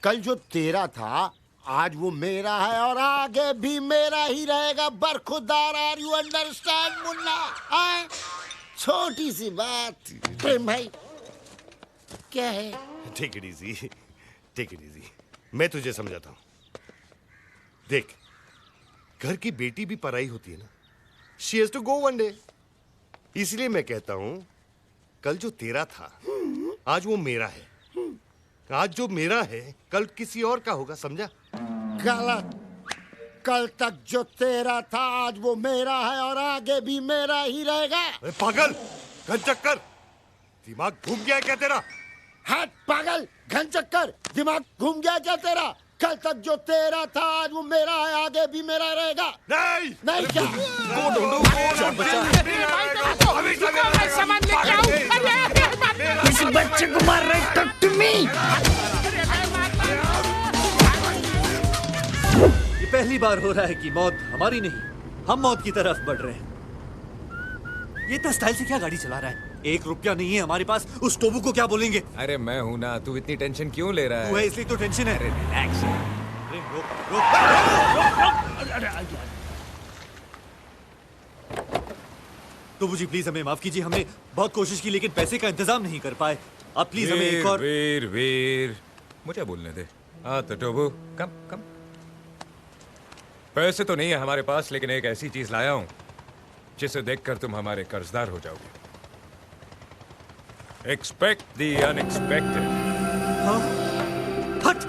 कल जो तेरा था आज वो मेरा है और आगे भी मेरा ही रहेगा। बरखुरदार, आर यू अंडरस्टैंड मुन्ना? छोटी सी बात। प्रेम भाई क्या है? Take it easy, take it easy. मैं तुझे समझाता हूं। देख, घर की बेटी भी पराई होती है ना। She has to go one day. इसलिए मैं कहता हूं कल जो तेरा था आज वो मेरा है। आज जो मेरा है कल किसी और का होगा, समझा? गलत। कल तक जो तेरा था आज वो मेरा है और आगे भी मेरा ही रहेगा। अरे पागल, घन चक्कर, दिमाग घूम गया है क्या तेरा? हट पागल, घन चक्कर, दिमाग घूम गया क्या तेरा? कल तक जो तेरा था आज वो मेरा है, आगे भी मेरा रहेगा। नहीं नहीं क्या? इस बच्चे को मार रहे हो तुम्हें? ये पहली बार हो रहा है कि मौत हमारी नहीं, हम मौत की तरफ बढ़ रहे हैं। ये इतना स्टाइल से क्या गाड़ी चला रहा है? 1 रुपया नहीं है हमारे पास, उस टोबू को क्या बोलेंगे? अरे मैं हूं ना, तू इतनी टेंशन क्यों ले रहा है? तू है इसलिए तो टेंशन है। रिलैक्स। टोबू जी प्लीज हमें माफ कीजिए, हमने बहुत कोशिश की लेकिन पैसे का इंतजाम नहीं कर पाए। आप प्लीज हमें एक और। वीर वीर मुझे बोलने दे। हाँ तो टोबू कम कम। पैसे तो नहीं है हमारे पास, लेकिन एक ऐसी चीज लाया हूं जिसे देखकर तुम हमारे कर्जदार हो जाओगे। Expect the unexpected. हट!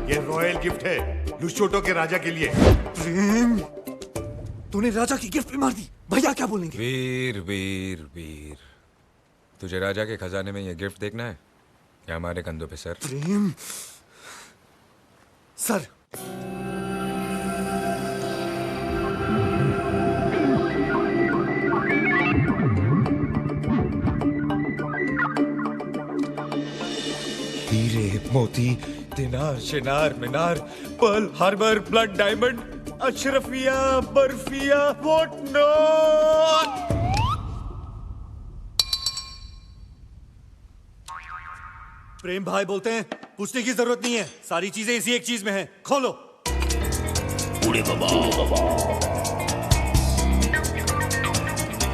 ये रॉयल गिफ्ट है लुशोटो के राजा के लिए। प्रेम, तूने राजा की गिफ्ट भी मार दी। भैया क्या बोलेंगे? वीर वीर वीर, तुझे राजा के खजाने में ये गिफ्ट देखना है या हमारे कंधों पे सर? प्रेम सर। हीरे मोती दिनार शिनार मीनार पर्ल हार्बर ब्लड डायमंड अशरफिया बर्फिया व्हाट नॉट। प्रेम भाई बोलते हैं पूछने की जरूरत नहीं है, सारी चीजें इसी एक चीज में हैं। खोलो। उड़े बाबा,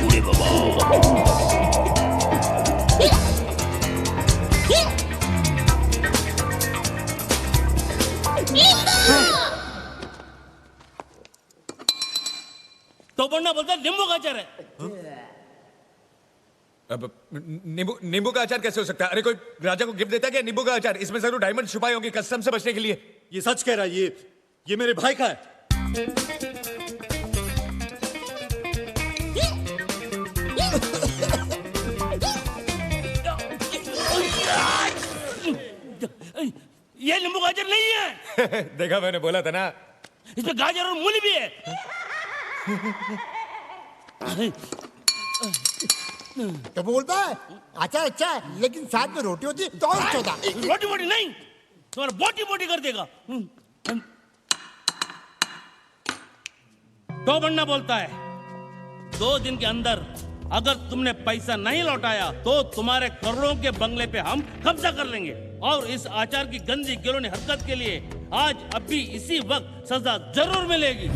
उड़े बाबा। तो बनना बोलता नींबू का अचार है। अब नींबू का अचार कैसे हो सकता है? अरे कोई राजा को गिफ्ट देता है क्या नींबू का अचार? इसमें जरूर डायमंड छुपाए होंगे कस्टम से बचने के लिए। ये सच कह रहा है, ये मेरे भाई का है। ये नींबू गाजर नहीं है। देखा, मैंने बोला था ना। इसमें गाजर और मूली भी है। तो बोलता है अचार अच्छा है लेकिन साथ में रोटी होती तो और अच्छा होता। रोटी मोटी नहीं, तुम्हारा बोटी बोटी कर देगा। तो बनना बोलता है 2 दिन के अंदर अगर तुमने पैसा नहीं लौटाया तो तुम्हारे करोड़ों के बंगले पे हम कब्जा कर लेंगे और इस आचार की गंदी गिलोनी हरकत के लिए आज अभी इसी वक्त सजा जरूर मिलेगी।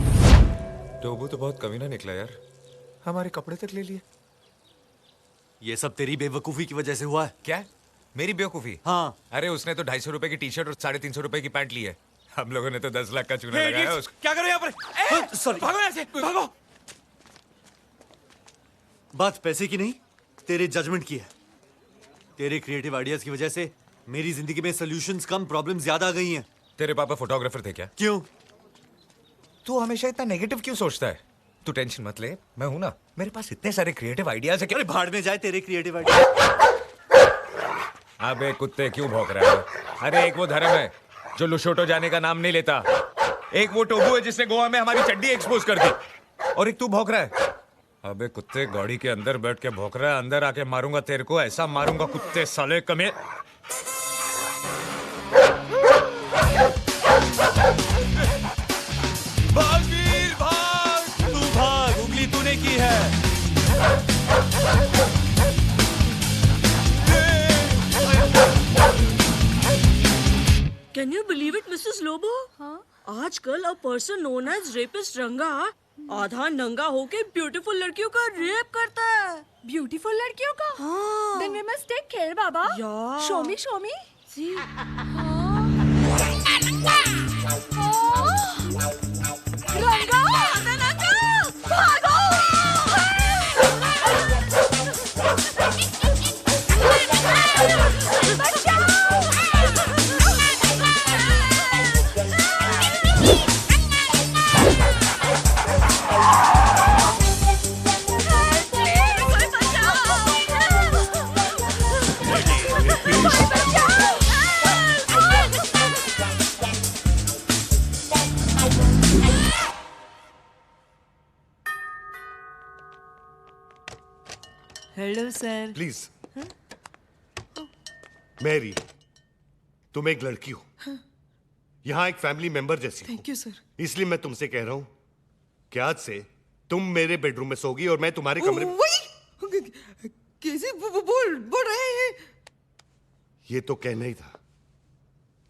टोबू तो बहुत कमीना निकला यार, हमारे कपड़े तक ले लिए। ये सब तेरी बेवकूफी की वजह से हुआ है। क्या? मेरी बेवकूफी? हाँ। अरे उसने तो 250 रुपए की टी शर्ट और 350 रुपए की पैंट ली है। हम लोगों ने तो 10 लाख का चूना लगाया उसको। क्या करो यहाँ पर? सॉरी, भागो यहाँ से, भागो। बात पैसे की नहीं, तेरे जजमेंट की है। तेरे क्रिएटिव आइडियाज की वजह से मेरी जिंदगी में सॉल्यूशंस कम, प्रॉब्लम्स ज्यादा आ गई हैं। तेरे पापा फोटोग्राफर थे क्या? क्यों? तू हमेशा इतना नेगेटिव क्यों सोचता है? तू टेंशन मत ले, मैं हूं ना, मेरे पास इतने सारे क्रिएटिव आइडियाज है कि। अरे भाड़ में जाए तेरे क्रिएटिव आइडिया। अबे कुत्ते क्यों भौंक रहा है? अरे एक वो धर्म है जो लुशोटो जाने का नाम नहीं लेता, एक वो टोबू है जिसने गोवा में हमारी चड्डी एक्सपोज कर दी, और एक तू भौंक रहा है। अबे कुत्ते, गाड़ी के अंदर बैठ के भौंक रहा है, अंदर आके मारूंगा तेरे को, ऐसा मारूंगा कुत्ते साले कमे। भाग वीर भाग, तू भाग, उंगली तूने की है। Can you believe it, Mrs. Lobo? आजकल a person known as rapist रंगा आधा नंगा होके ब्यूटीफुल लड़कियों का रेप करता है। ब्यूटीफुल लड़कियों का? हाँ। Then we must take care, Baba. Yeah. Show me, show me. See? रंगा, रंगा, भागो! Hello sir. प्लीज मैरी, तुम एक लड़की हो, यहाँ एक फैमिली मेंबर जैसी हो। Thank you sir. इसलिए मैं तुमसे कह रहा हूं कि आज से तुम मेरे बेडरूम में सोगी और मैं तुम्हारे कमरे में। कैसे बोल रहे हैं? ये तो कहना ही था,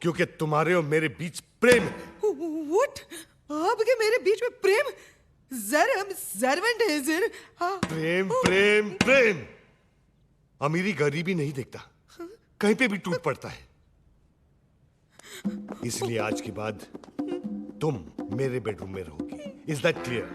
क्योंकि तुम्हारे और मेरे बीच प्रेम है। What? आपके मेरे बीच में प्रेम? सर हम सर्वेंट हैं सर। प्रेम प्रेम प्रेम। अमीरी गरीबी नहीं देखता, कहीं पे भी टूट पड़ता है। इसलिए आज के बाद तुम मेरे बेडरूम में रहोगी। Is that clear?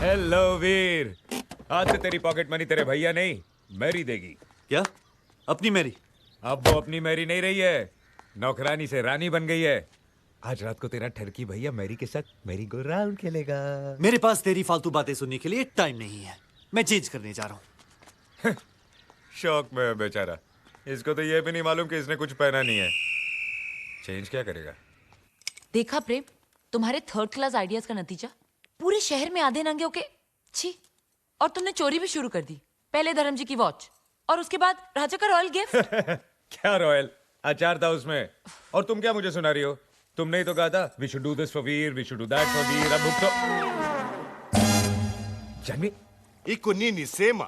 हेलो वीर, आज से तेरी पॉकेट मनी तेरे भैया नहीं मैरी देगी। क्या? अपनी मैरी? अब वो अपनी मैरी नहीं रही है, नौकरानी से रानी बन गई है। आज रात को तेरा ठरकी भैया मैरी के साथ मैरी गो राउंड खेलेगा। मेरे पास तेरी फालतू बातें सुनने के लिए टाइम नहीं है। मैं चेंज करने जा रहा हूँ। शौक में है बेचारा, इसको तो ये भी नहीं मालूम कि इसने कुछ पहना नहीं है। चेंज क्या करेगा? देखा प्रेम, तुम्हारे थर्ड क्लास आइडियाज का नतीजा। पूरे शहर में आधे नंगे होके छी। और तुमने चोरी भी शुरू कर दी। पहले धर्म जी की वॉच और उसके बाद राजा का रॉयल गिफ्ट। क्या रॉयल? अचार था उसमें। और तुम क्या मुझे सुना रही हो? तुमने ही तो कहा था we should do this for Veer, we should do that for Veer. अब तो Janvi iko nini sema?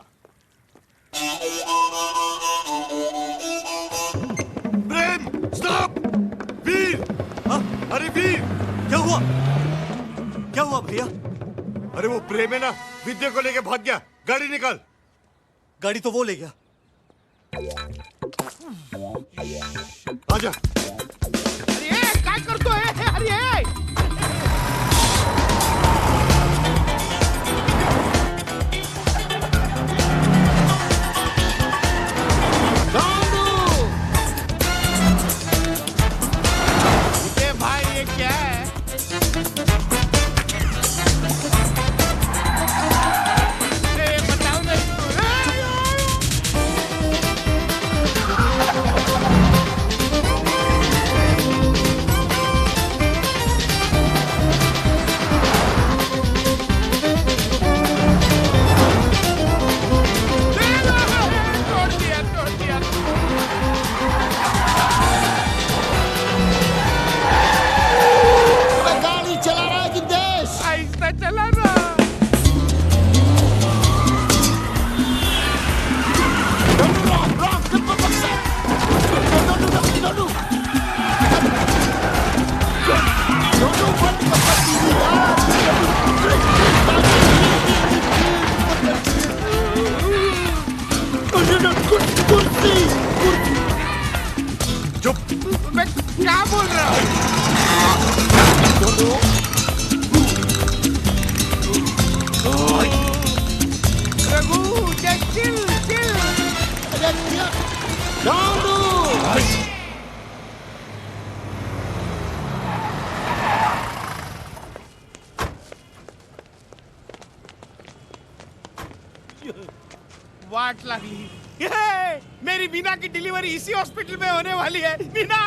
Prem stop! Veer! हाँ? अरे वीर! क्या हुआ? क्या हुआ भैया? अरे वो प्रेम है ना, विद्या को लेके भाग गया। गाड़ी निकाल। गाड़ी तो वो ले गया। आजा। अरे काय करतोय? अरे ये भाई ये क्या है? ये बताओ ना। तोड़ दिया। गाड़ी चला रहा है कि देश? आहिस्ता चला ना। चुप! मैं क्या बोल रहा हूँ? Raghu, just chill. वाट लगी। ये मेरी बीना की डिलीवरी इसी हॉस्पिटल में होने वाली है। बीना!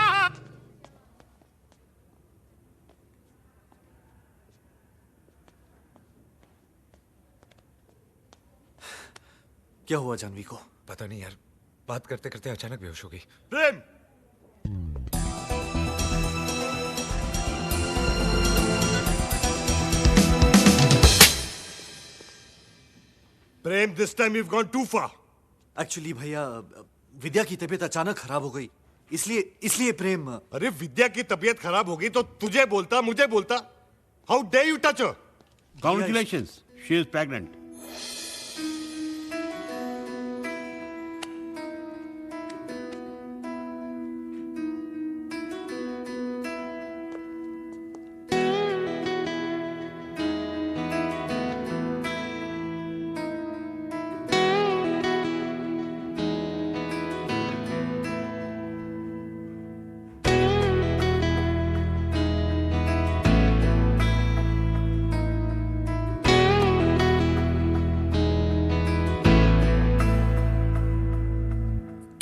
क्या हुआ जानवी को? पता नहीं यार, बात करते करते अचानक बेहोश हो गई। प्रेम! प्रेम, this time you've gone too far. Actually भैया विद्या की तबीयत अचानक खराब हो गई, इसलिए प्रेम। अरे विद्या की तबीयत खराब हो गई तो तुझे बोलता, मुझे बोलता। How dare you touch her? Congratulations, she is pregnant.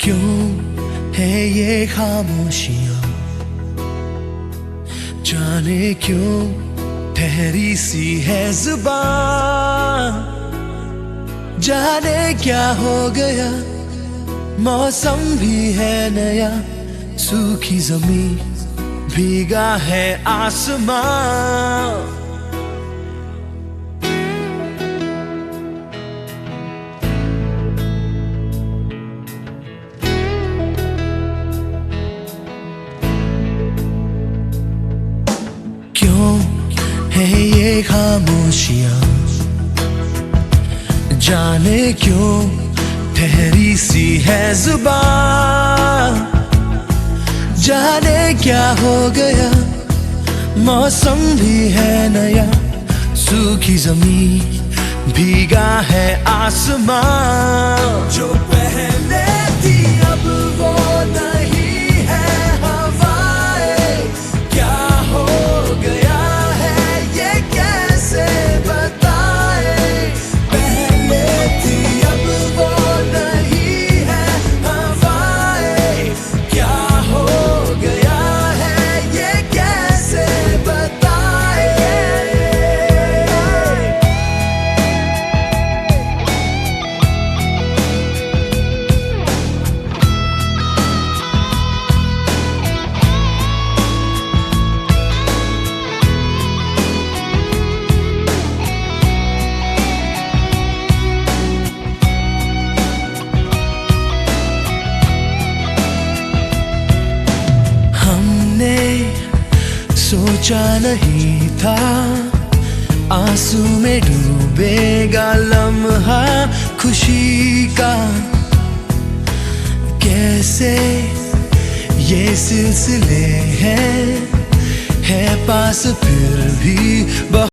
क्यों है ये खामोशियां, जाने क्यों ठहरी सी है जुबान, जाने क्या हो गया, मौसम भी है नया, सूखी जमीन भीगा है आसमान। क्यों है ये खामोशियां, जाने क्यों ठहरी सी है जुबान, जाने क्या हो गया, मौसम भी है नया, सूखी जमीन भीगा है आसमान। जो पहले थी अब वो नहीं है, हवाएं क्या हो गया है ये कैसे बताए, पहले थी अब वो नहीं है, हवाएं क्या हो गया है ये कैसे बताए। हमने सोचा नहीं था आंसू में डूबेगा लम्हा खुशी का, कैसे ये सिलसिले हैं, है पास फिर भी